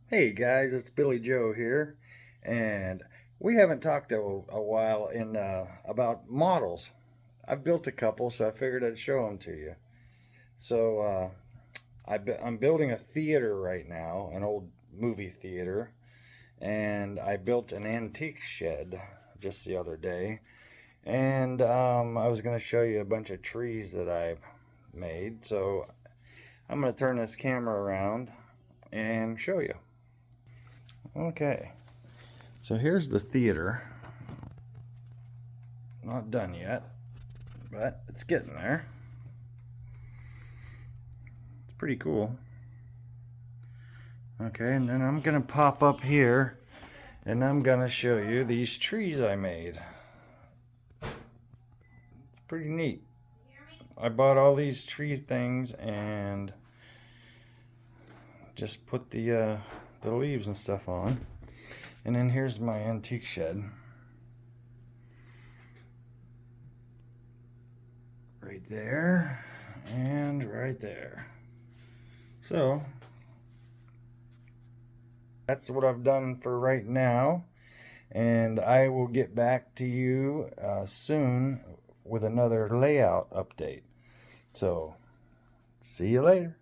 Hey guys, it's Billy Joe here, and we haven't talked a while in about models. I've built a couple, so I figured I'd show them to you. So I'm building a theater right now, an old movie theater, and I built an antique shed just the other day, and I was going to show you a bunch of trees that I've made. So I'm going to turn this camera around and show you. Okay. So here's the theater. Not done yet, but it's getting there. It's pretty cool. Okay, and then I'm gonna pop up here and I'm gonna show you these trees I made. It's pretty neat. I bought all these tree things and just put the leaves and stuff on. And then here's my antique shed. Right there and right there. So that's what I've done for right now, and I will get back to you soon with another layout update. So, see you later.